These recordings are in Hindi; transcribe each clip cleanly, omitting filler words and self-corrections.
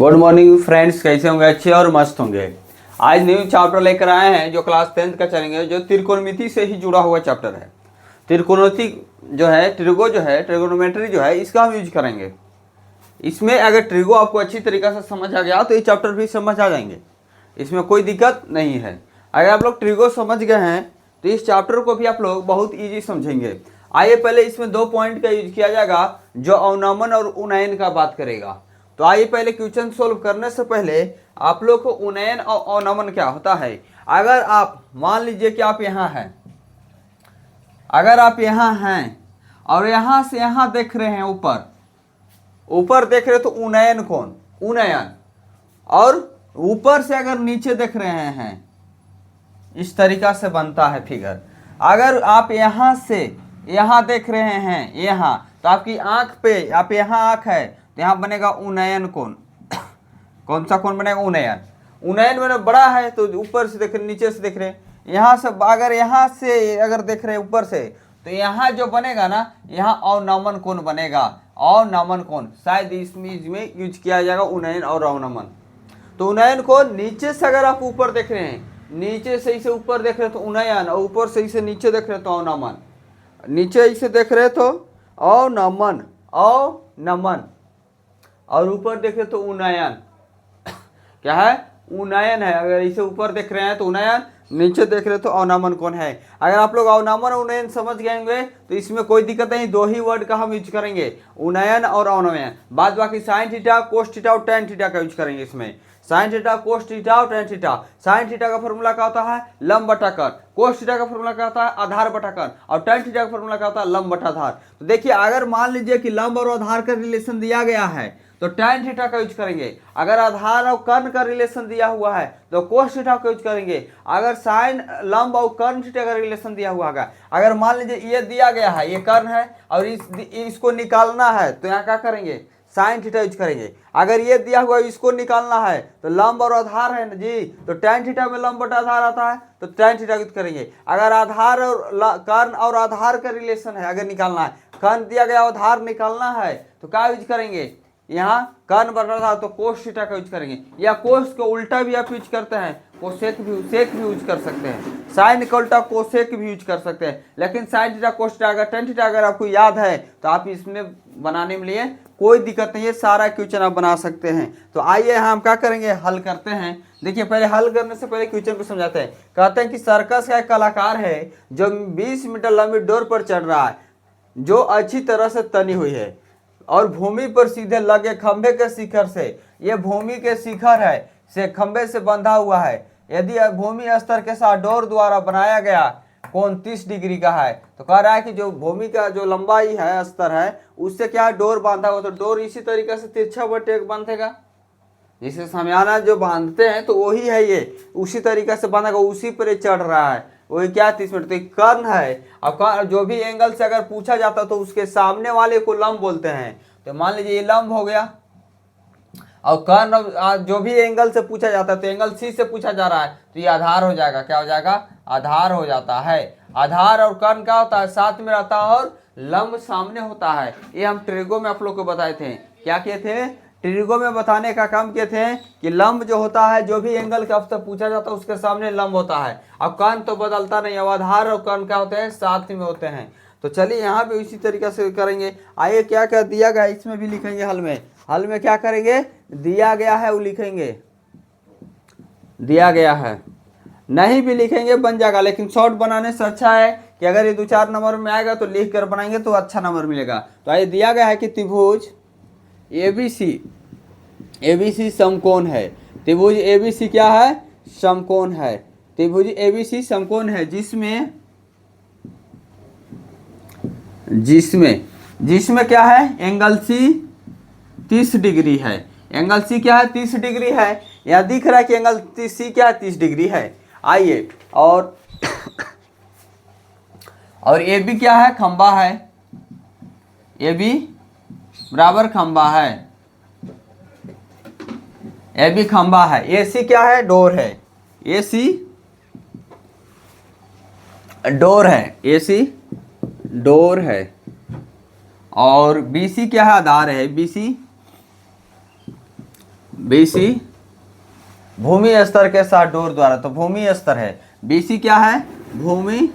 गुड मॉर्निंग फ्रेंड्स, कैसे होंगे? अच्छे और मस्त होंगे। आज न्यू चैप्टर लेकर आए हैं जो क्लास 10th का चलेंगे, जो त्रिकोणमिति से ही जुड़ा हुआ चैप्टर है। त्रिकोणमिति जो है, ट्रिगोनोमेट्री जो है, इसका हम यूज करेंगे। इसमें अगर ट्रिगो आपको अच्छी तरीक़े से समझ आ गया तो ये चैप्टर भी समझ आ जाएंगे, इसमें कोई दिक्कत नहीं है। अगर आप लोग ट्रिगो समझ गए हैं तो इस चैप्टर को भी आप लोग बहुत ईजी समझेंगे। आइए पहले इसमें 2 पॉइंट का यूज किया जाएगा जो अवनमन और उन्नयन का बात करेगा। तो आइए पहले क्वेश्चन सोल्व करने से पहले आप लोग को उन्नयन और अवनमन क्या होता है। अगर आप मान लीजिए कि आप यहाँ हैं, अगर आप यहाँ हैं और यहाँ से यहाँ देख रहे हैं, ऊपर देख रहे हो तो उन्नयन कोण, उन्नयन। और ऊपर से अगर नीचे देख रहे हैं, इस तरीका से बनता है फिगर। अगर आप यहाँ से यहाँ देख रहे हैं, यहाँ, तो आपकी आंख पे, आप यहाँ आंख है तो यहाँ बनेगा उन्नयन कोण। कौन सा कोण बनेगा? उन्नयन। उन्नयन मैंने बड़ा है तो ऊपर से देख रहे, नीचे से देख रहे, यहाँ से अगर यहाँ से अगर देख रहे ऊपर से, तो यहाँ जो बनेगा ना, यहाँ अवनमन कोण बनेगा। अवनमन कोण शायद इसमें यूज किया जाएगा, उन्नयन और अवनमन। तो उन्नयन कोण नीचे से अगर आप ऊपर देख रहे हैं, नीचे से इसे ऊपर देख रहे तो उन्नयन, और ऊपर से इसे नीचे देख रहे तो अवनमन। नीचे इसे देख रहे तो अवनमन, अवनमन, और ऊपर देख रहे तो उन्नयन। क्या है? उन्नयन है। अगर इसे ऊपर देख रहे हैं तो उन्नयन, नीचे देख रहे तो अवनमन कोण है। अगर आप लोग अवनमन और उन्नयन समझ गए होंगे तो इसमें कोई दिक्कत नहीं, 2 ही वर्ड का हम यूज करेंगे, उन्नयन और अवनमन। बाद बाकी साइन थीटा, कोस थीटा और टेन थीटा का यूज करेंगे इसमें। साइन थीटा, कोस थीटा और टेन थीटा। साइन थीटा का फॉर्मूला क्या होता है? लंब बटा कर्ण। कोस थीटा का फॉर्मूला क्या होता है? आधार बटा कर्ण। और टेन थीटा का फॉर्मूला क्या होता है? लंब बटा आधार। तो देखिए, अगर मान लीजिए कि लंब और आधार का रिलेशन दिया गया है तो टेन थीटा का यूज करेंगे। अगर आधार और कर्ण का रिलेशन दिया हुआ है तो कोस थीटा का यूज करेंगे। अगर साइन, लंब और कर्ण थीटा का रिलेशन दिया हुआ है, अगर मान लीजिए ये दिया गया है, ये कर्ण है और इसको निकालना है तो यहाँ क्या करेंगे? साइन थीटा यूज करेंगे। अगर ये दिया हुआ इसको निकालना है तो लंब और आधार है ना जी, तो टेन थीटा में लंब बटा आधार आता है तो टेन थीटा यूज करेंगे। अगर आधार और कर्ण और आधार का रिलेशन है, अगर निकालना है, कर्ण दिया गया आधार निकालना है तो क्या यूज करेंगे? यहाँ कर्ण बन रहा था तो कोस थीटा का यूज करेंगे। या कोस को उल्टा भी आप यूज करते हैं, कोसेक भी यूज कर सकते हैं। साइन का उल्टा कोसेक भी यूज कर सकते हैं। लेकिन साइन थीटा, कोस थीटा, अगर टेन थीटा अगर आपको याद है तो आप इसमें बनाने में लिए कोई दिक्कत नहीं है, सारा क्वेश्चन आप बना सकते हैं। तो आइए हम क्या करेंगे, हल करते हैं। देखिए, पहले हल करने से पहले क्वेश्चन को समझाते हैं। कहते हैं कि सर्कस का एक कलाकार है जो 20 मीटर लंबी डोर पर चढ़ रहा है, जो अच्छी तरह से तनी हुई है और भूमि पर सीधे लगे खंभे के शिखर से, यह भूमि के शिखर है, से खंभे से बंधा हुआ है। यदि भूमि स्तर के साथ डोर द्वारा बनाया गया कोण 30 डिग्री का है, तो कह रहा है कि जो भूमि का जो लंबाई है, स्तर है, उससे क्या डोर बांधा हुआ, तो डोर इसी तरीके से तिरछा बटे एक बांधेगा। जिसे सामियाना जो बांधते हैं तो वही है, ये उसी तरीके से बांधेगा, उसी पर ये चढ़ रहा है। वही क्या 30 मिनट, तो कर्ण है। अब जो भी एंगल से अगर पूछा जाता तो उसके सामने वाले को लंब बोलते हैं। तो मान लीजिए ये लंब हो गया, और कर्ण जो भी एंगल से पूछा जाता है, तो एंगल सी से पूछा जा रहा है तो ये आधार हो जाएगा। क्या हो जाएगा? आधार हो जाता है। आधार और कर्ण क्या होता है? साथ में रहता है और लंब सामने होता है। ये हम ट्रिगो में आप लोग को बताए थे। क्या किए थे? ट्रिगो में बताने का काम किए थे कि लंब जो होता है, जो भी एंगल का आपसे पूछा जाता है उसके सामने लंब होता है। अब कर्ण तो बदलता नहीं, अब आधार और कर्ण क्या होते हैं? साथ में होते हैं। तो चलिए यहाँ भी इसी तरीके से करेंगे। आइए, क्या क्या दिया गया इसमें भी लिखेंगे। हल में क्या करेंगे? दिया गया है वो लिखेंगे, दिया गया है। नहीं भी लिखेंगे बन जाएगा, लेकिन शॉर्ट बनाने से अच्छा है कि अगर ये 2-4 नंबर में आएगा तो लिख कर बनाएंगे तो अच्छा नंबर मिलेगा। तो आइए, दिया गया है कि त्रिभुज ABC समकोण है। त्रिभुज ABC क्या है? समकोण है। त्रिभुज ABC समकोण है जिसमें क्या है? एंगल C 30 डिग्री है। एंगल C क्या है? 30 डिग्री है। यहाँ दिख रहा है कि एंगल C क्या है? 30 डिग्री है। आइए, और AB क्या है? खंबा है। AB बराबर खंबा है। AB खंबा है। AC क्या है? डोर है। AC डोर है। AC डोर है। और BC क्या है? आधार है। BC BC भूमि स्तर के साथ डोर द्वारा, तो भूमि स्तर है, BC क्या है, भूमि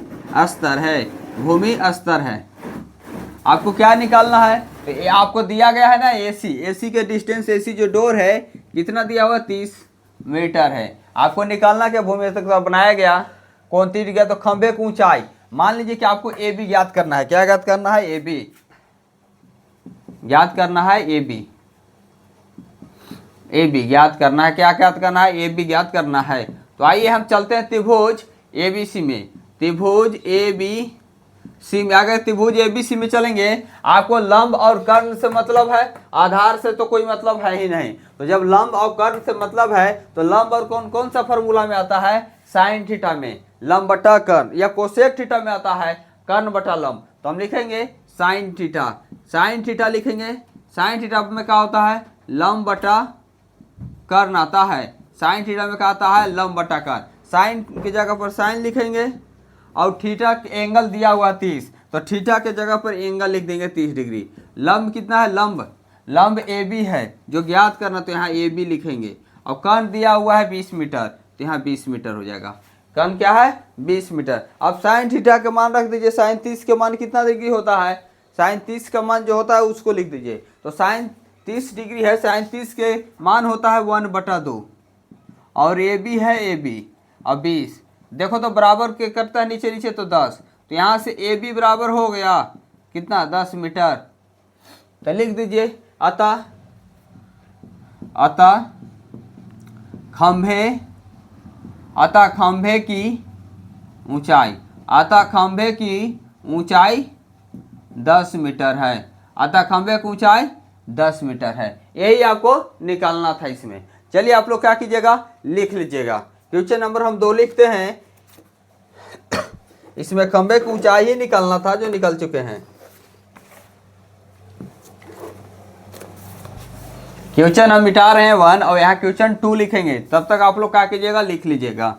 स्तर है, भूमि स्तर है। आपको क्या निकालना है, तो ये आपको दिया गया है ना AC के डिस्टेंस, AC जो डोर है कितना दिया हुआ 30 मीटर है। आपको निकालना क्या, भूमि स्तर के साथ बनाया गया, कौन 30 गया, तो खंभे की ऊंचाई मान लीजिए कि आपको AB ज्ञात करना है। क्या ज्ञात करना है, AB ज्ञात करना है, AB ज्ञात करना है। क्या ज्ञात करना है, AB ज्ञात करना है। तो आइए हम चलते हैं त्रिभुज ABC में। त्रिभुज ABC में अगर त्रिभुज ABC में चलेंगे, आपको लंब और कर्ण से मतलब है, आधार से तो कोई मतलब है ही नहीं। तो जब लंब और कर्ण से मतलब है, तो लंब और कौन कौन सा फॉर्मूला में आता है, साइन थीटा में लंब बटा कर्ण, या कोसेक थीटा में आता है कर्ण बटा लंब। तो हम लिखेंगे साइन थीटा, साइन थीटा लिखेंगे। साइन थीटा में क्या होता है, लंब बटा कर्ण आता है। साइन थीटा में क्या आता है, लंब बटा कर्ण। साइन की जगह पर साइन लिखेंगे और थीटा एंगल दिया हुआ 30, तो थीटा के जगह पर एंगल लिख देंगे 30 डिग्री। लंब कितना है, लंब AB है जो ज्ञात करना, तो यहाँ AB लिखेंगे। और कर्ण दिया हुआ है 20 मीटर, तो यहाँ 20 मीटर हो जाएगा। कर्ण क्या है, 20 मीटर। अब साइन थीटा के मान रख दीजिए। साइन 30 के मान कितना डिग्री होता है, साइन 30 का मान जो होता है उसको लिख दीजिए। तो साइन 30 डिग्री है, साइन 30 के मान होता है 1/2, और AB है AB और 20, देखो तो बराबर के करता है नीचे नीचे, तो 10। तो यहाँ से AB बराबर हो गया कितना, 10 मीटर। तो लिख दीजिए अतः खंभे की ऊंचाई 10 मीटर है। अतः खंभे की ऊंचाई 10 मीटर है। यही आपको निकालना था इसमें। चलिए आप लोग क्या कीजिएगा, लिख लीजिएगा। क्वेश्चन नंबर हम 2 लिखते हैं। इसमें खंभे की ऊंचाई ही निकालना था, जो निकल चुके हैं। क्वेश्चन हम मिटा रहे हैं 1 और यहाँ क्वेश्चन 2 लिखेंगे। तब तक आप लोग क्या कीजिएगा, लिख लीजिएगा।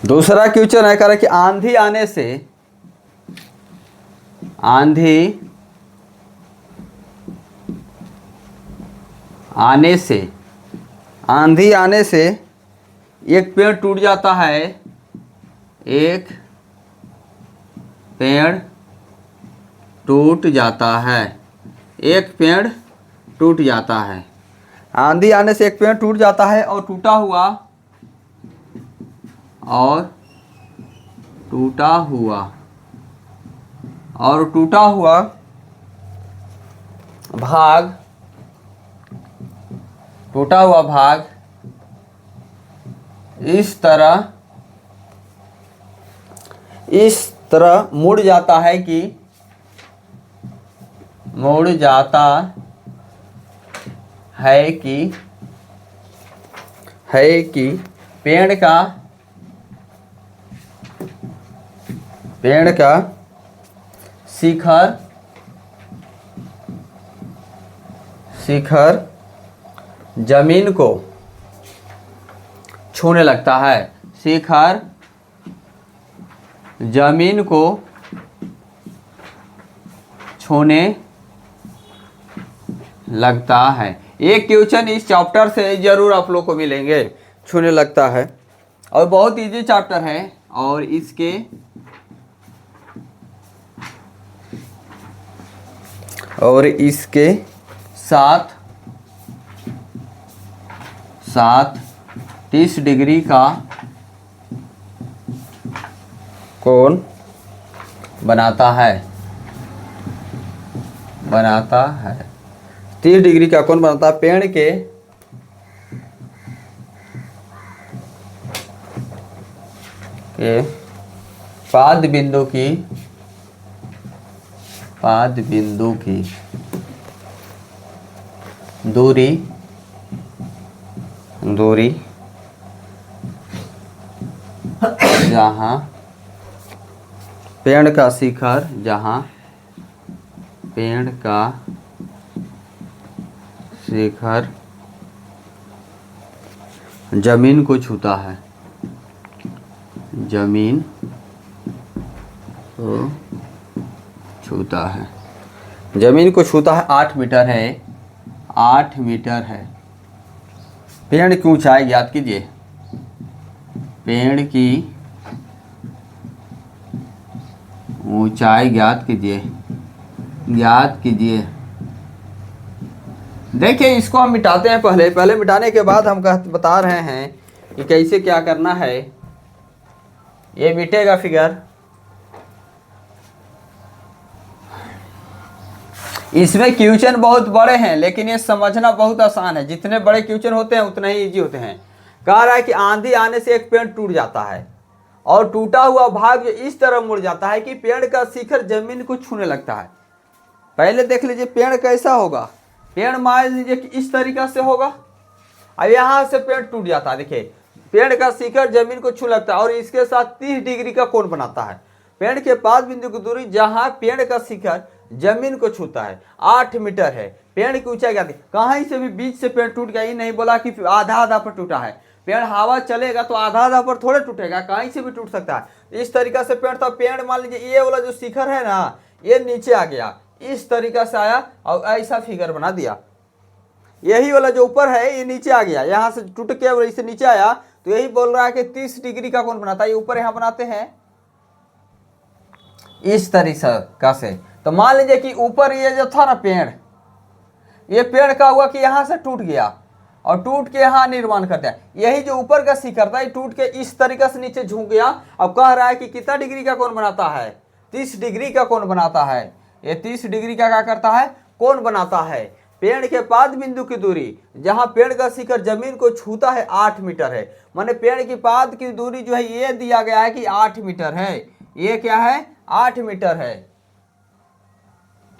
दूसरा क्वेश्चन है, कह रहा कि आंधी आने से एक पेड़ टूट जाता है, एक पेड़ टूट जाता है, एक पेड़ टूट जाता है। आंधी आने से एक पेड़ टूट जाता है और टूटा हुआ भाग इस तरह मुड़ जाता है कि पेड़ का शिखर जमीन को छूने लगता है। शिखर जमीन को छूने लगता है। एक क्वेश्चन इस चैप्टर से जरूर आप लोग को मिलेंगे, छूने लगता है, और बहुत इजी चैप्टर है। और इसके साथ 30 डिग्री का कोण बनाता है 30 डिग्री का कोण बनाता है पेड़ के पाद बिंदु की दूरी जहाँ पेड़ का शिखर जमीन को छूता है, जमीन को छूता है 8 मीटर है, 8 मीटर है। पेड़ की ऊंचाई ज्ञात कीजिए, पेड़ की ऊंचाई ज्ञात कीजिए। देखिए इसको हम मिटाते हैं, पहले मिटाने के बाद हम बता रहे हैं कि कैसे क्या करना है। ये मिटेगा फिगर, इसमें क्वेश्चन बहुत बड़े हैं लेकिन ये समझना बहुत आसान है। जितने बड़े क्वेश्चन होते हैं उतना ही इजी होते हैं। कह रहा है कि आंधी आने से एक पेड़ टूट जाता है और टूटा हुआ भाग इस तरह मुड़ जाता है कि पेड़ का शिखर जमीन को छूने लगता है। पहले देख लीजिए पेड़ कैसा होगा। पेड़ मान लीजिए कि इस तरीका से होगा, अब यहाँ से पेड़ टूट जाता है। देखिए पेड़ का शिखर जमीन को छू लगता है और इसके साथ 30 डिग्री का कोण बनाता है। पेड़ के पास बिंदु की दूरी जहाँ पेड़ का शिखर जमीन को छूता है 8 मीटर है। पेड़ की ऊंचाई क्या थी, कहीं से भी बीच से पेड़ टूट गया, ये नहीं बोला कि आधा पर टूटा है। पेड़ हवा चलेगा तो आधा पर थोड़े टूटेगा, कहीं से भी टूट सकता है। इस तरीका से पेड़ था। पेड़ मान लीजिए ये वाला जो शिखर है ना, ये नीचे आ गया, इस तरीका से आया और ऐसा फिगर बना दिया। यही वाला जो ऊपर है ये नीचे आ गया, यहाँ से टूट के और इसे नीचे आया, तो यही बोल रहा है कि 30 डिग्री का कोण बनाता है। ये ऊपर यहाँ बनाते हैं इस तरीका से। तो मान लीजिए कि ऊपर ये जो था ना पेड़, ये पेड़ का हुआ कि यहाँ से टूट गया और टूट के यहाँ निर्माण करता है। यही जो ऊपर का शिखर था ये टूट के इस तरीके से नीचे झुक गया। अब कह रहा है कि कितना डिग्री का कोण बनाता है, 30 डिग्री का कोण बनाता है। ये 30 डिग्री का क्या करता है, कोण बनाता है। पेड़ के पाद बिंदु की दूरी जहाँ पेड़ का शिखर जमीन को छूता है 8 मीटर है। माने पेड़ की पाद की दूरी जो है ये दिया गया है कि 8 मीटर है। ये क्या है, 8 मीटर है।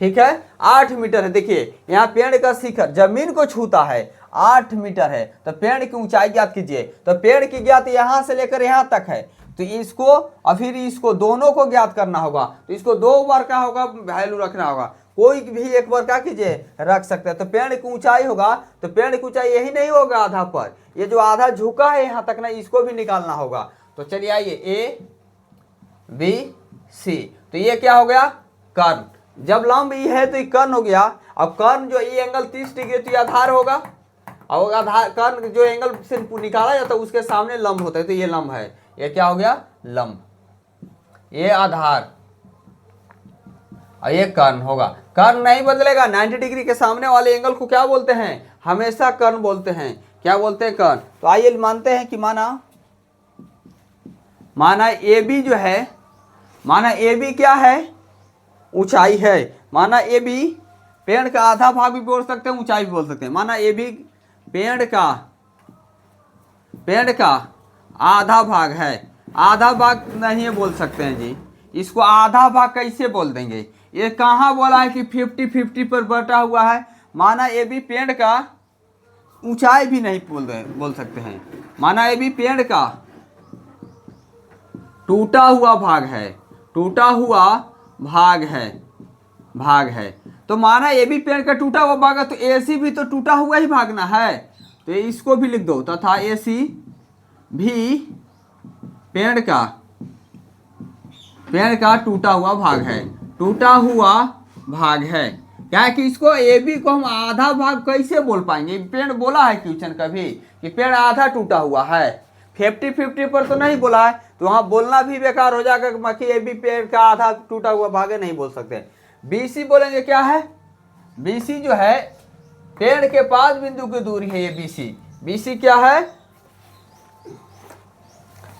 ठीक है, 8 मीटर है। देखिए यहाँ पेड़ का शिखर जमीन को छूता है 8 मीटर है। तो पेड़ की ऊंचाई ज्ञात कीजिए। तो पेड़ की ज्ञात यहाँ से लेकर यहाँ तक है, तो इसको और फिर इसको दोनों को ज्ञात करना होगा। तो इसको 2 बार का होगा वैल्यू रखना होगा, कोई भी एक बार क्या कीजिए रख सकते हैं। तो पेड़ की ऊंचाई होगा, तो पेड़ की ऊंचाई यही नहीं होगा आधा पर, ये जो आधा झुका है यहाँ तक ना, इसको भी निकालना होगा। तो चलिए आइए ABC, तो ये क्या हो गया, कर्ण। जब लंब ई है तो ये कर्ण हो गया। अब कर्ण जो ये एंगल 30 डिग्री, तो ये आधार होगा। और आधार कर्ण जो एंगल से निकाला जाता है उसके सामने लंब होता है, तो ये लंब है। ये क्या हो गया, लंब। ये आधार और ये कर्ण होगा। कर्ण नहीं बदलेगा। 90 डिग्री के सामने वाले एंगल को क्या बोलते हैं, हमेशा कर्ण बोलते हैं। क्या बोलते हैं, कर्ण। तो आइए मानते हैं कि माना AB जो है, माना AB क्या है, ऊंचाई है। माना AB पेड़ का आधा भाग भी बोल सकते हैं, ऊंचाई भी बोल सकते हैं। माना AB पेड़ का आधा भाग है। आधा भाग नहीं बोल सकते हैं जी, इसको आधा भाग कैसे बोल देंगे। ये कहाँ बोला है कि 50-50 पर बटा हुआ है। माना AB पेड़ का ऊंचाई भी नहीं बोल सकते हैं। माना AB पेड़ का टूटा हुआ भाग है, टूटा हुआ भाग है। तो माना AB पेड़ का टूटा हुआ भाग है, तो AC भी तो टूटा हुआ ही भाग ना है। तो इसको भी लिख दो, तथा AC भी पेड़ का टूटा हुआ भाग है, टूटा हुआ भाग है। क्या है कि इसको AB को हम आधा भाग कैसे बोल पाएंगे। पेड़ बोला है क्वेश्चन कभी कि पेड़ आधा टूटा हुआ है, 50-50 पर तो नहीं बोला है, तो वहां बोलना भी बेकार हो जाएगा कि AB पेड़ का आधा टूटा हुआ भाग है, नहीं बोल सकते। BC बोलेंगे, क्या है, BC जो है पेड़ के पास बिंदु की दूरी है, ये BC क्या है।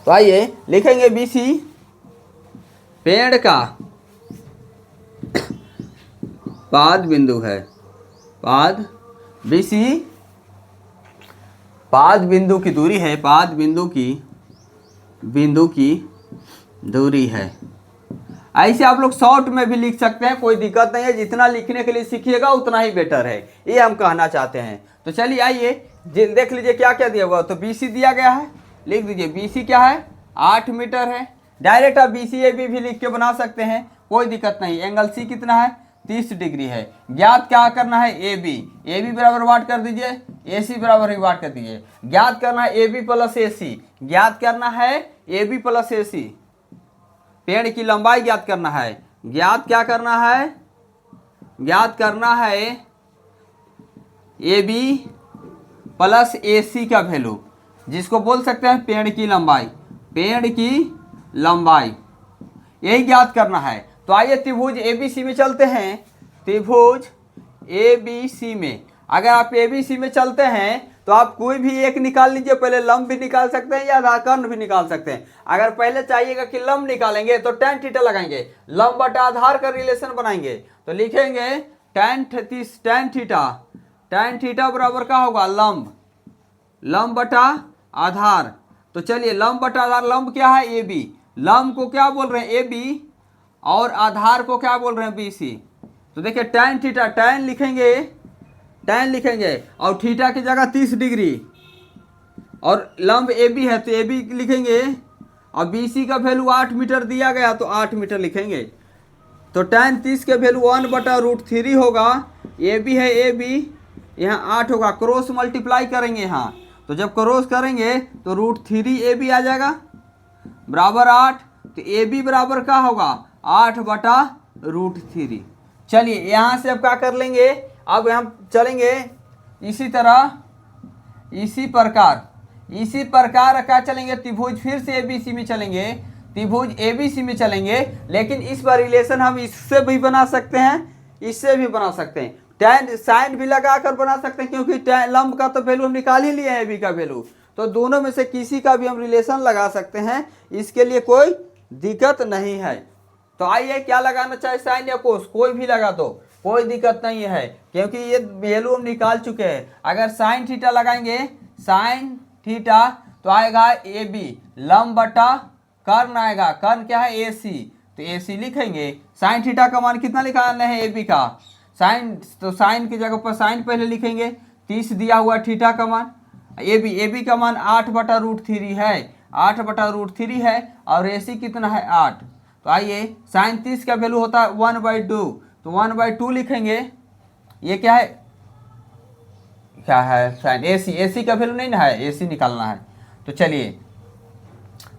तो आइए लिखेंगे BC पेड़ का पाद बिंदु है, BC पाद बिंदु की दूरी है, बिंदु की दूरी है। ऐसे आप लोग शॉर्ट में भी लिख सकते हैं, कोई दिक्कत नहीं है, जितना लिखने के लिए सीखिएगा उतना ही बेटर है, ये हम कहना चाहते हैं। तो चलिए आइए देख लीजिए क्या क्या दिया हुआ। तो BC दिया गया है, लिख दीजिए BC क्या है 8 मीटर है। डायरेक्ट आप BCAB भी लिख के बना सकते हैं, कोई दिक्कत नहीं। एंगल C कितना है 30 डिग्री है। ज्ञात क्या करना है AB बराबर वाट कर दीजिए, AC बराबर ही वाट कर दीजिए। ज्ञात करना है AB प्लस AC, ज्ञात करना है AB प्लस AC। पेड़ की लंबाई ज्ञात करना है, ज्ञात क्या करना है, ज्ञात करना है AB प्लस AC का वैल्यू, जिसको बोल सकते हैं पेड़ की लंबाई, पेड़ की लंबाई, यही ज्ञात करना है। तो आइए त्रिभुज ABC में चलते हैं। त्रिभुज ABC में अगर आप ABC में चलते हैं तो आप कोई भी एक निकाल लीजिए, पहले लंब भी निकाल सकते हैं या आधार भी निकाल सकते हैं। अगर पहले चाहिएगा कि लंब निकालेंगे तो tan थीटा लगाएंगे, लंब बटा आधार का रिलेशन बनाएंगे। तो लिखेंगे tan थीटा बराबर क्या होगा लंब, लंब बटा आधार। तो चलिए लंब बटा आधार, लंब क्या है AB, लंब को क्या बोल रहे हैं AB और आधार को क्या बोल रहे हैं BC। तो देखिए tan थीटा, tan लिखेंगे और थीटा की जगह 30 डिग्री और लंब AB है तो AB लिखेंगे और BC का वैल्यू 8 मीटर दिया गया तो 8 मीटर लिखेंगे। तो tan 30 के वैल्यू 1/√3 होगा। AB है AB, यहाँ 8 होगा, क्रॉस मल्टीप्लाई करेंगे यहाँ, तो जब क्रॉस करेंगे तो √3 AB आ जाएगा बराबर 8। तो AB बराबर क्या होगा 8/√3। चलिए यहाँ से अब क्या कर लेंगे, अब हम चलेंगे इसी तरह, इसी प्रकार क्या चलेंगे, त्रिभुज फिर से ABC में चलेंगे, त्रिभुज ABC में चलेंगे। लेकिन इस बार रिलेशन हम इससे भी बना सकते हैं, इससे भी बना सकते हैं, tan साइन भी लगा कर बना सकते हैं, क्योंकि लंब का तो वैल्यू हम निकाल ही लिए हैं AB का वैल्यू। तो दोनों में से किसी का भी हम रिलेशन लगा सकते हैं, इसके लिए कोई दिक्कत नहीं है। तो आइए क्या लगाना चाहे साइन या कोस, कोई भी लगा दो, कोई दिक्कत नहीं है, क्योंकि ये वैल्यू हम निकाल चुके हैं। अगर साइन थीटा लगाएंगे, साइन थीटा तो आएगा AB, लंब बटा कर्ण आएगा, कर्ण क्या है AC, तो AC लिखेंगे। साइन थीटा का मान कितना निकालना है AB का, साइन, तो साइन की जगह पर साइन पहले लिखेंगे, 30 दिया हुआ थीटा का मान, AB का मान 8/√3 है, 8/√3 है और AC कितना है 8। तो आइए साइन 30 का वैल्यू होता है 1/2, तो 1/2 लिखेंगे। ये क्या है साइन AC का वैल्यू नहीं ना है, AC निकालना है। तो चलिए,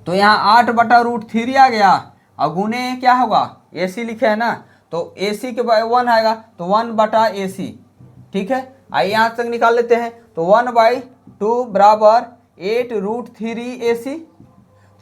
तो यहाँ 8/√3 आ गया और गुने क्या होगा AC लिखे है ना, तो AC के 1 आएगा तो 1/AC, ठीक है। आइए यहाँ तक निकाल लेते हैं। तो 1/2 बराबर 8√3 AC।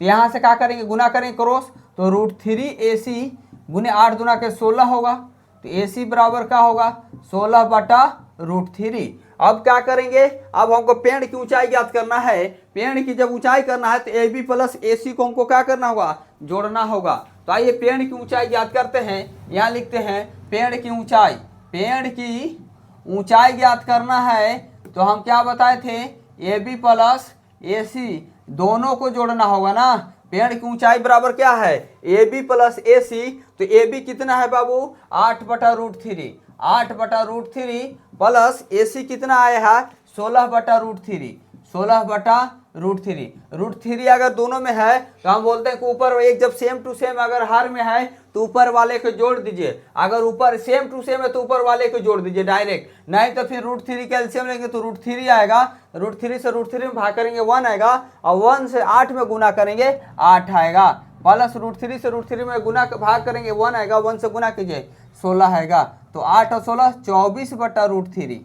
तो यहाँ से क्या करेंगे, गुना करेंगे क्रॉस, तो √3 AC गुने 8 दूना के 16 होगा। तो AC बराबर क्या होगा 16/√3। अब क्या करेंगे, अब हमको पेड़ की ऊंचाई ज्ञात करना है। पेड़ की जब ऊंचाई करना है तो AB प्लस AC को हमको क्या करना होगा, जोड़ना होगा। तो आइए पेड़ की ऊंचाई ज्ञात करते हैं। यहाँ लिखते हैं पेड़ की ऊंचाई, पेड़ की ऊंचाई ज्ञात करना है। तो हम क्या बताए थे, AB प्लस AC दोनों को जोड़ना होगा ना। पेड़ की ऊंचाई बराबर क्या है AB प्लस AC। तो AB कितना है बाबू 8/√3, 8/√3 प्लस AC कितना आया है 16/√3, 16/√3। √3 अगर दोनों में है तो हम बोलते हैं कि ऊपर एक जब सेम टू सेम अगर हर में है तो ऊपर वाले को जोड़ दीजिए, अगर ऊपर सेम टू सेम है तो ऊपर वाले को जोड़ दीजिए डायरेक्ट, नहीं तो फिर √3 का एलसीएम लेंगे तो √3 आएगा, √3 से √3 में भाग करेंगे 1 आएगा और 1 से 8 में गुना करेंगे 8 आएगा, प्लस √3 से √3 में गुना भाग करेंगे 1 आएगा, 1 से गुना कीजिए 16 आएगा। तो 8 और 16 24/√3।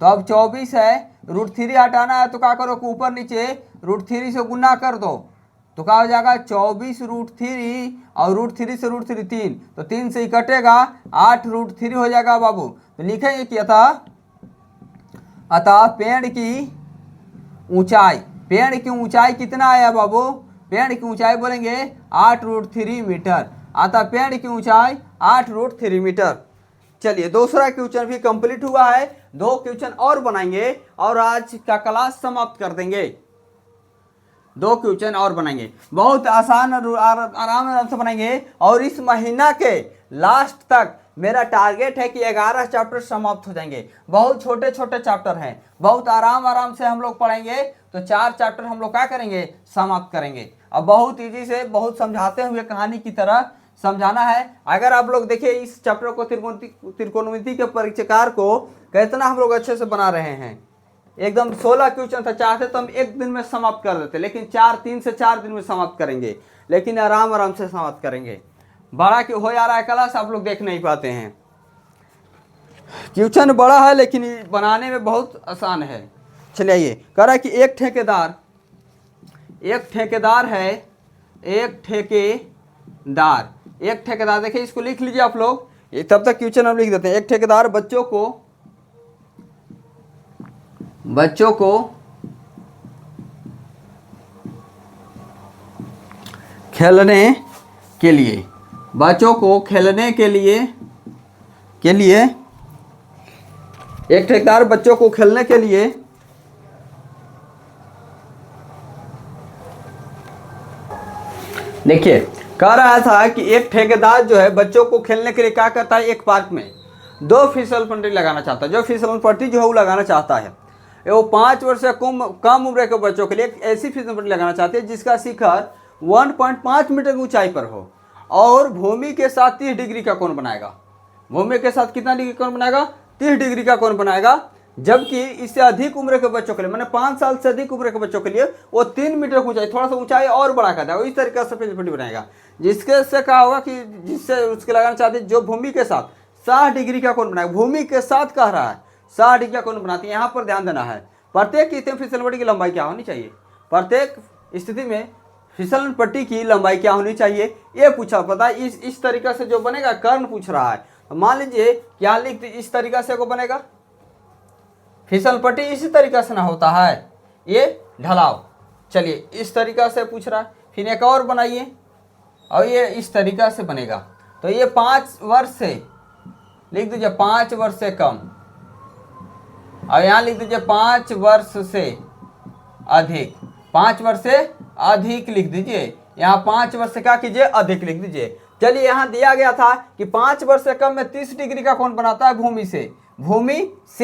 तो अब 24 है, √3 हटाना है तो क्या करो कि ऊपर नीचे √3 से गुना कर दो, तो क्या हो जाएगा 24√3 और √3 से √3 3, तो 3 से ही कटेगा 8√3 हो जाएगा बाबू। तो लिखेंगे कि अतः पेड़ की ऊंचाई कितना आया बाबू, पेड़ की ऊंचाई बोलेंगे 8√3 मीटर, अतः पेड़ की ऊंचाई 8√3 मीटर। चलिए दूसरा क्वेश्चन भी कंप्लीट हुआ है, 2 क्वेश्चन और बनाएंगे और आज का क्लास समाप्त कर देंगे। 2 क्वेश्चन और बनाएंगे, बहुत आसान और आराम से बनाएंगे। और इस महीना के लास्ट तक मेरा टारगेट है कि 11 चैप्टर समाप्त हो जाएंगे। बहुत छोटे छोटे चैप्टर हैं, बहुत आराम से हम लोग पढ़ेंगे, तो 4 चैप्टर हम लोग क्या करेंगे, समाप्त करेंगे। अब बहुत इजी से, बहुत समझाते हुए कहानी की तरह समझाना है। अगर आप लोग देखिए इस चैप्टर को, त्रिकोणमिति के परिचयकार को कितना हम लोग अच्छे से बना रहे हैं। एकदम 16 क्वेश्चन था, चाहते तो हम एक दिन में समाप्त कर देते, लेकिन 3 से 4 दिन में समाप्त करेंगे, लेकिन आराम से समाप्त करेंगे। बड़ा क्यों हो जा रहा है क्लास, आप लोग देख नहीं पाते हैं। क्वेश्चन बड़ा है लेकिन बनाने में बहुत आसान है। चलिए ये कह रहा है कि एक ठेकेदार है, एक ठेकेदार देखिए, इसको लिख लीजिए आप लोग, ये तब तक क्वेश्चन हम लिख देते हैं। एक ठेकेदार बच्चों को खेलने के लिए एक ठेकेदार बच्चों को खेलने के लिए देखिए कह रहा था कि एक ठेकेदार जो है बच्चों को खेलने के लिए क्या करता है, एक पार्क में 2 फिसल पट्टी लगाना चाहता है। जो फिसल पट्टी जो है वो लगाना चाहता है, वो 5 वर्ष से कम उम्र के बच्चों के लिए एक ऐसी फिसल पट्टी लगाना चाहते हैं जिसका शिखर 1.5 मीटर की ऊंचाई पर हो और भूमि के साथ 30 डिग्री का कोण बनाएगा। भूमि के साथ कितना डिग्री कोण बनाएगा, 30 डिग्री का कोण बनाएगा। जबकि इससे अधिक उम्र के बच्चों के लिए, मैंने 5 साल से अधिक उम्र के बच्चों के लिए वो 3 मीटर की ऊंचाई, थोड़ा सा ऊंचाई और बढ़ा कर देगा। इस तरीके से फिसल पट्टी बनाएगा, जिसके से क्या होगा कि जिससे उसके लगाना चाहते हैं जो भूमि के साथ 60 डिग्री का कोण बनाएगा। भूमि के साथ कह रहा है 60 डिग्री का कोण बनाती है। यहाँ पर ध्यान देना है, प्रत्येक स्थिति में फिसल पट्टी की लंबाई क्या होनी चाहिए, प्रत्येक स्थिति में फिसलन पट्टी की लंबाई क्या होनी चाहिए, ये पूछा। पता है इस तरीके से जो बनेगा, कर्ण पूछ रहा है। मान लीजिए क्या लिख, इस तरीका से को बनेगा फिसल पट्टी, इसी तरीका से ना होता है ये ढलाव। चलिए इस तरीका से पूछ रहा है, फिर एक और बनाइए और ये इस तरीका से बनेगा। तो ये 5 वर्ष से लिख दीजिए, 5 वर्ष से कम, और यहाँ लिख दीजिए 5 वर्ष से अधिक, 5 वर्ष से अधिक लिख दीजिए। यहाँ 5 वर्ष से क्या कीजिए, अधिक लिख दीजिए। चलिए यहाँ दिया गया था कि 5 वर्ष से कम में 30 डिग्री का कोण बनाता है भूमि से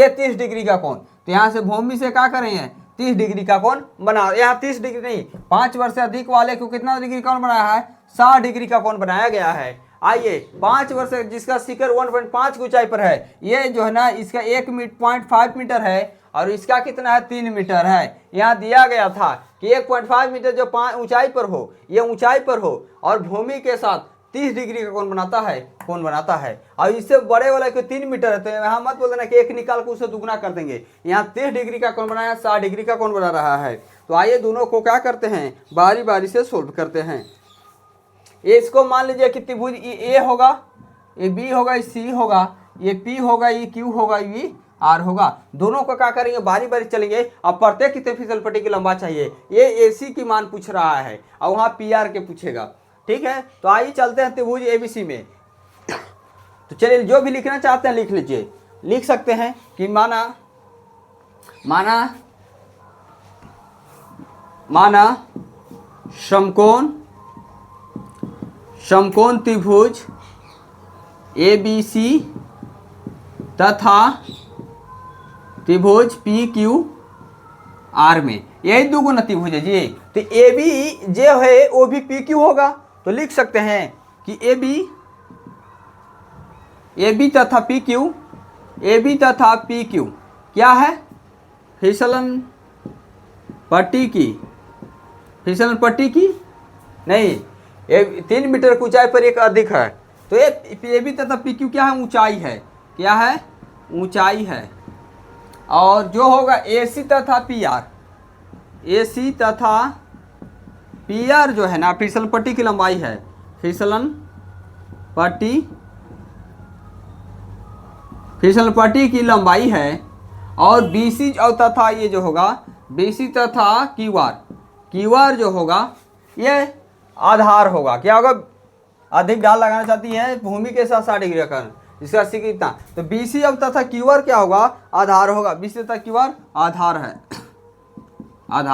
30 डिग्री का कोण। तो यहाँ से भूमि से क्या करेंगे, 30 डिग्री का कोण बना। यहाँ 30 डिग्री नहीं, 5 वर्ष से अधिक वाले को कितना डिग्री का कोण बनाया है, 60 डिग्री का कोण बनाया गया है। आइए 5 वर्ष जिसका शिखर 1.5 की ऊंचाई पर है, ये जो है ना इसका 1.5 मीटर है और इसका कितना है, 3 मीटर है। यहाँ दिया गया था कि 1.5 मीटर जो ऊंचाई पर हो, ये ऊंचाई पर हो और भूमि के साथ 30 डिग्री का कोण बनाता है और इससे बड़े वाला को 3 मीटर है। तो यहाँ मत बोल देना कि एक निकाल कर उसे दुगना कर देंगे। यहाँ 30 डिग्री का कोण बनाया, 60 डिग्री का कोण बना रहा है। तो आइए दोनों को क्या करते हैं, बारी बारी से सोल्व करते हैं। इसको मान लीजिए कि त्रिभुज ए होगा, ये बी होगा, ये सी होगा, ये पी होगा, ये क्यू होगा, ये आर होगा। दोनों को क्या करेंगे, बारी बारी चलेंगे। अब प्रत्येक कितने फिसल पट्टी की लंबा चाहिए, ये एसी की मान पूछ रहा है और वहाँ पी आर के पूछेगा। ठीक है, तो आइए चलते हैं त्रिभुज एबीसी में। तो चलिए जो भी लिखना चाहते हैं लिख लीजिए। लिख सकते हैं कि माना समकोण त्रिभुज एबीसी तथा त्रिभुज पी क्यू आर में, यही दुगुना त्रिभुज है जी। तो ए बी जो है वो भी पी क्यू होगा। तो लिख सकते हैं कि ए बी तथा पी क्यू क्या है, फिसलन पट्टी की नहीं, 3 मीटर की ऊंचाई पर एक अधिक है। तो ए बी तथा पी क्यू क्या है, ऊंचाई है। क्या है, ऊंचाई है। और जो होगा एसी तथा पी आर जो है ना, फिसलन पट्टी की लंबाई है। फिसलन पट्टी की लंबाई है। और बीसी और तथा ये जो होगा बीसी तथा क्यू आर जो होगा ये आधार होगा। क्या होगा, अधिक ढाल लगाना चाहती है भूमि के साथ 60 डिग्री का, इसका सी कितना। तो बीसी अब तथा क्यू आर क्या होगा, आधार होगा। बीसी तथा क्यू आर आधार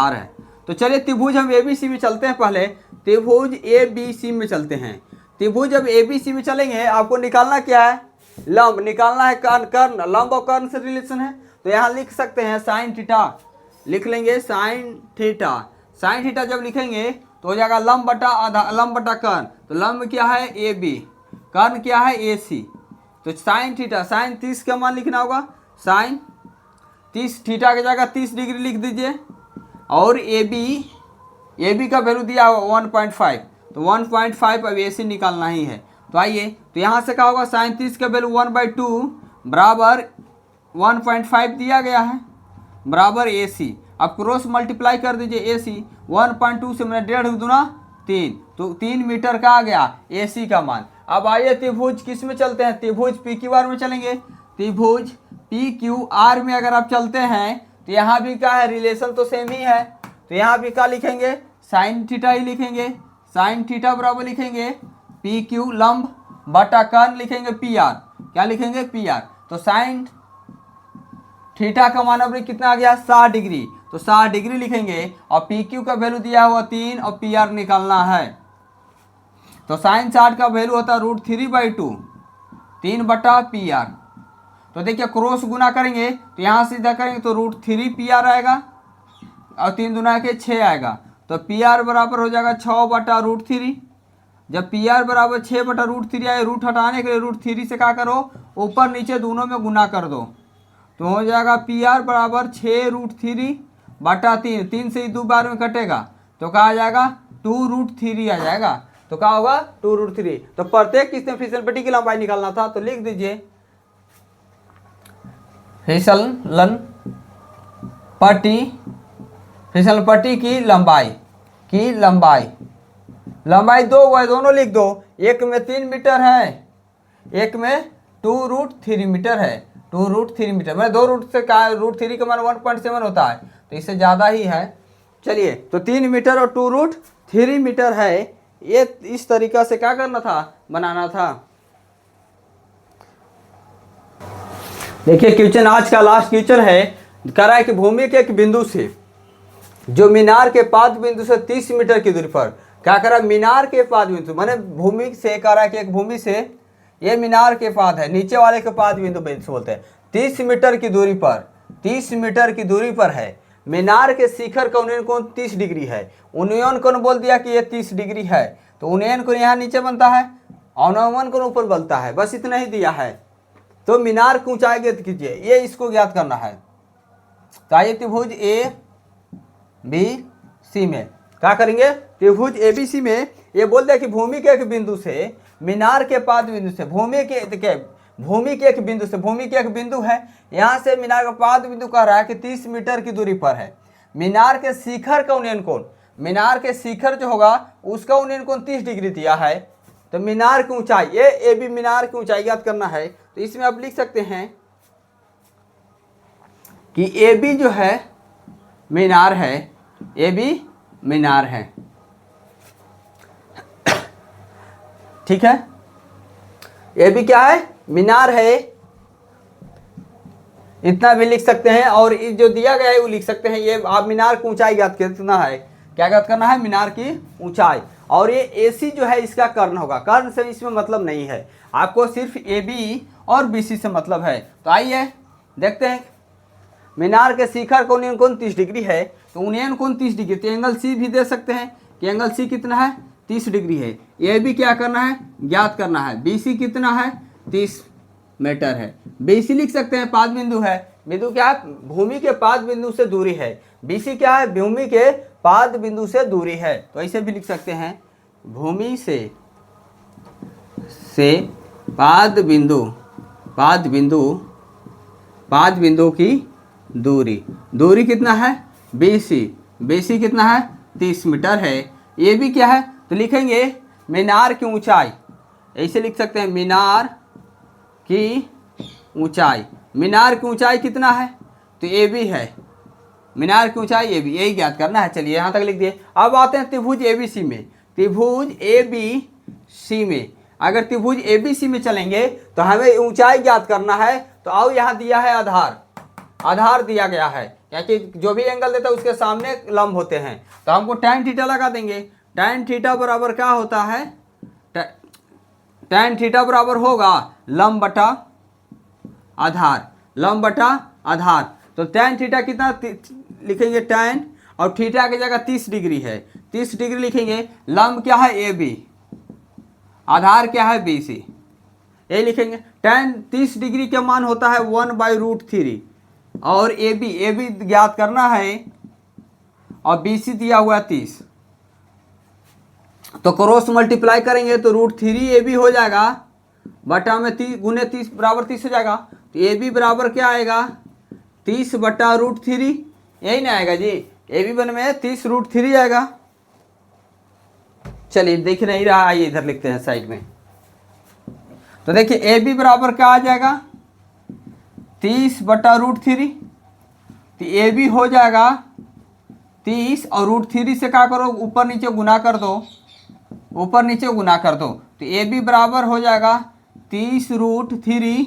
है। तो चलिए त्रिभुज हम ABC में चलते हैं। पहले त्रिभुज ABC में चलते हैं। त्रिभुज जब ABC में चलेंगे आपको निकालना क्या है, लंब निकालना है, कर्ण कर्ण लंब और कर्ण से रिलेशन है। तो यहाँ लिख सकते हैं साइन थीटा, लिख लेंगे साइन थीटा। साइन थीटा जब लिखेंगे तो हो जाएगा लंब बटा आधा, लंब बटा कर्ण। तो लंब क्या है AB, कर्ण क्या है AC। तो साइन थीटा, साइन 30 का मान लिखना होगा, साइन 30, थीटा की जगह 30 डिग्री लिख दीजिए। और AB का वैल्यू दिया हुआ 1.5, तो 1.5 अब AC निकालना ही है। तो आइए, तो यहाँ से क्या होगा, साइन 30 का वैल्यू 1/2 बराबर 1.5 दिया गया है बराबर AC। अब क्रॉस मल्टीप्लाई कर दीजिए AC, 1.2 से मैंने 1.5 दूना 3, तो 3 मीटर का आ गया AC का मान। अब आइए त्रिभुज किस में चलते हैं, त्रिभुज PQR में चलेंगे। त्रिभुज PQR में अगर आप चलते हैं तो यहाँ भी क्या है, रिलेशन तो सेम ही है। तो यहाँ भी क्या लिखेंगे, साइन थीटा ही लिखेंगे। साइन थीटा बराबर लिखेंगे PQ लंब बटा कर्ण लिखेंगे PR, क्या लिखेंगे PR। तो साइन थीटा का मान अब कितना आ गया 60 डिग्री, तो 60 डिग्री लिखेंगे। और PQ का वैल्यू दिया हुआ 3 और PR निकालना है। तो साइन 60 का वैल्यू होता है √3/2, 3/PR। तो देखिए क्रॉस गुना करेंगे तो यहाँ सीधा करेंगे तो √3PR आएगा और 3 दूना के 6 आएगा। तो PR बराबर हो जाएगा 6/√3। जब PR बराबर 6/√3 आए, रूट हटाने के लिए √3 से क्या करो, ऊपर नीचे दोनों में गुना कर दो। तो हो जाएगा PR बराबर 6√3/3, 3 से 2 बार में कटेगा तो क्या आ जाएगा 2√3 आ जाएगा। तो क्या होगा 2√3। तो प्रत्येक किसने फिसल पट्टी की लंबाई निकालना था, तो लिख दीजिए फिसलन पट्टी की लंबाई 2 है, दोनों लिख दो। एक में 3 मीटर है, एक में 2√3 मीटर है, 2√3 मीटर। मैं 2 रूट से का √3 का मान 1.7 होता है, तो इससे ज़्यादा ही है। चलिए, तो 3 मीटर और 2√3 मीटर है। ये इस तरीका से क्या करना था, बनाना था। देखिए क्वेश्चन आज का लास्ट क्वेश्चन है, कह रहा है कि भूमि के एक बिंदु से जो मीनार के पाद बिंदु से 30 मीटर की दूरी पर, क्या कह रहा है, मीनार के पाद बिंदु माने भूमि से, कह रहा है कि एक भूमि से ये मीनार के पाद है, नीचे वाले के पाद बिंदु बोलते हैं, 30 मीटर की दूरी पर, 30 मीटर की दूरी पर है। मीनार के शिखर का उन्नयन कोण 30 डिग्री है। उन्नयन कोण बोल दिया कि ये 30 डिग्री है, तो उन्नयन कोण यहाँ नीचे बनता है, अवनमन कोण ऊपर बनता है, बस इतना ही दिया है। तो मीनार की ऊंचाई ज्ञात कीजिए, ये इसको ज्ञात करना है। तो आइए त्रिभुज ABC में क्या करेंगे, त्रिभुज ABC में ये बोल दिया कि भूमि के एक बिंदु से मीनार के पाद बिंदु से, भूमि के एक बिंदु है, यहाँ से मीनार का पाद बिंदु कह रहा है कि 30 मीटर की दूरी पर है। मीनार के शिखर का उन्नयन कोण, मीनार के शिखर जो होगा उसका उन्नयन कोण 30 डिग्री दिया है। तो मीनार की ऊंचाई, ये AB मीनार की ऊंचाई ज्ञात करना है। तो इसमें आप लिख सकते हैं कि AB जो है मीनार है, AB मीनार है, ठीक है। AB क्या है, मीनार है, इतना भी लिख सकते हैं। और जो दिया गया है वो लिख सकते हैं, ये आप मीनार की ऊंचाई ज्ञात करना है, क्या ज्ञात करना है, मीनार की ऊंचाई। और ये AC जो है इसका कर्ण होगा, कर्ण से इसमें मतलब नहीं है, आपको सिर्फ AB और BC से मतलब है। तो आइए देखते हैं, मीनार के शिखर का उन्नयन कोण 30 डिग्री है, तो उन्नयन कोण 30 डिग्री, तो एंगल C भी दे सकते हैं कि एंगल C कितना है, 30 डिग्री है। AB क्या करना है, ज्ञात करना है। BC कितना है, 30 मीटर है। BC लिख सकते हैं, पाद बिंदु है, बिंदु क्या है, भूमि के पाद बिंदु से दूरी है। BC क्या है, भूमि के पाद बिंदु से दूरी है। तो ऐसे भी लिख सकते हैं, भूमि से पाद बिंदु की दूरी कितना है, BC कितना है, 30 मीटर है। ये भी क्या है, तो लिखेंगे मीनार की ऊंचाई, ऐसे लिख सकते हैं, मीनार की ऊंचाई कितना है, तो AB है, मीनार की ऊंचाई AB, यही ज्ञात करना है। चलिए यहाँ तक लिख दिए। अब आते हैं त्रिभुज ABC में। त्रिभुज ABC में अगर त्रिभुज ABC में चलेंगे तो हमें ऊंचाई ज्ञात करना है। तो आओ, यहाँ दिया है आधार दिया गया है, क्योंकि जो भी एंगल देता है उसके सामने लंब होते हैं। तो हमको tan थीटा लगा देंगे। tan थीटा बराबर क्या होता है, tan थीटा बराबर होगा लंब बटा आधार, लंब बटा आधार। तो tan थीटा कितना लिखेंगे, tan और थीटा की जगह 30 डिग्री है, 30 डिग्री लिखेंगे। लंब क्या है, ए बी, आधार क्या है, बी सी, ये लिखेंगे। tan 30 डिग्री का मान होता है 1/√3 और ए बी ज्ञात करना है और बी सी दिया हुआ है 30। तो क्रॉस मल्टीप्लाई करेंगे तो √3 हो जाएगा बटा में 30 गुने 30 बराबर 30 हो जाएगा। तो ए बी बराबर क्या आएगा, 30 बटा √3, यही ना आएगा जी, ए बी बन में 30 √3 आएगा। चलिए दिख नहीं रहा, आइए इधर लिखते हैं साइड में। तो देखिए ए बी बराबर क्या आ जाएगा, 30 बटा √3। तो ए बी हो जाएगा 30 और √3 से क्या करो, ऊपर नीचे गुना कर दो, ऊपर नीचे गुना कर दो। तो ए बी बराबर हो जाएगा 30 √3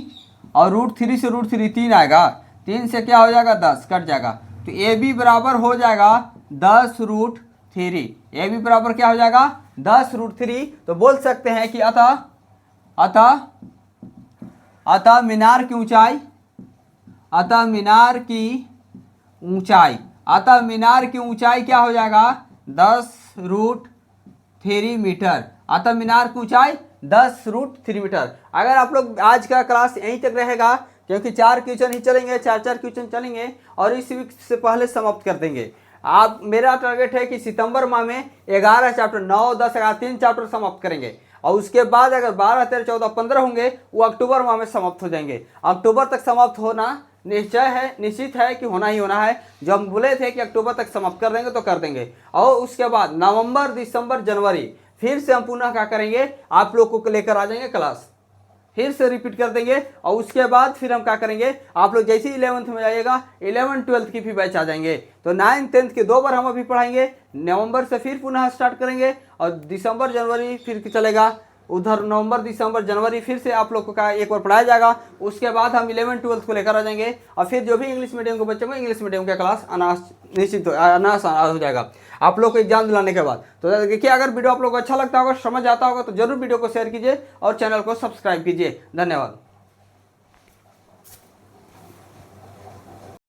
और √3 से √3 3 आएगा, 3 से क्या हो जाएगा 10 कट जाएगा। तो ए बी बराबर हो जाएगा 10 √3। ए बी बराबर क्या हो जाएगा 10 √3। तो बोल सकते हैं कि अतः मीनार की ऊंचाई, अतः मीनार की ऊंचाई क्या हो जाएगा 10 √3 मीटर। अतः मीनार की ऊंचाई 10 √3 मीटर। अगर आप लोग आज का क्लास यहीं तक रहेगा, क्योंकि 4 क्वेश्चन ही चलेंगे, 4 क्वेश्चन चलेंगे और इस वीक से पहले समाप्त कर देंगे। आप मेरा टारगेट है कि सितंबर माह में 11 चैप्टर 9, 10, 11 3 चैप्टर समाप्त करेंगे और उसके बाद अगर 12, 13, 14, 15 होंगे वो अक्टूबर माह में समाप्त हो जाएंगे। अक्टूबर तक समाप्त होना निश्चित है कि होना ही होना है। जो हम बोले थे कि अक्टूबर तक समाप्त कर देंगे तो कर देंगे। और उसके बाद नवंबर, दिसंबर, जनवरी फिर से हम पुनः क्या करेंगे, आप लोग को लेकर आ जाएंगे क्लास, फिर से रिपीट कर देंगे। और उसके बाद फिर हम क्या करेंगे, आप लोग जैसे ही 11th में जाइएगा 11, 12 की भी बैच आ जाएंगे। तो 9, 10 के 2 बार हम अभी पढ़ाएंगे। नवंबर से फिर पुनः स्टार्ट करेंगे और दिसंबर, जनवरी फिर चलेगा, उधर नवंबर, दिसंबर, जनवरी फिर से आप लोग को का एक बार पढ़ाया जाएगा। उसके बाद हम 11, 12 को लेकर आ जाएंगे और फिर जो भी इंग्लिश मीडियम के बच्चों को इंग्लिश मीडियम का क्लास निश्चित हो जाएगा आप लोग को एग्जाम दिलाने के बाद। तो देखिए, अगर वीडियो आप लोग को अच्छा लगता होगा, समझ आता होगा तो जरूर वीडियो को शेयर कीजिए और चैनल को सब्सक्राइब कीजिए। धन्यवाद।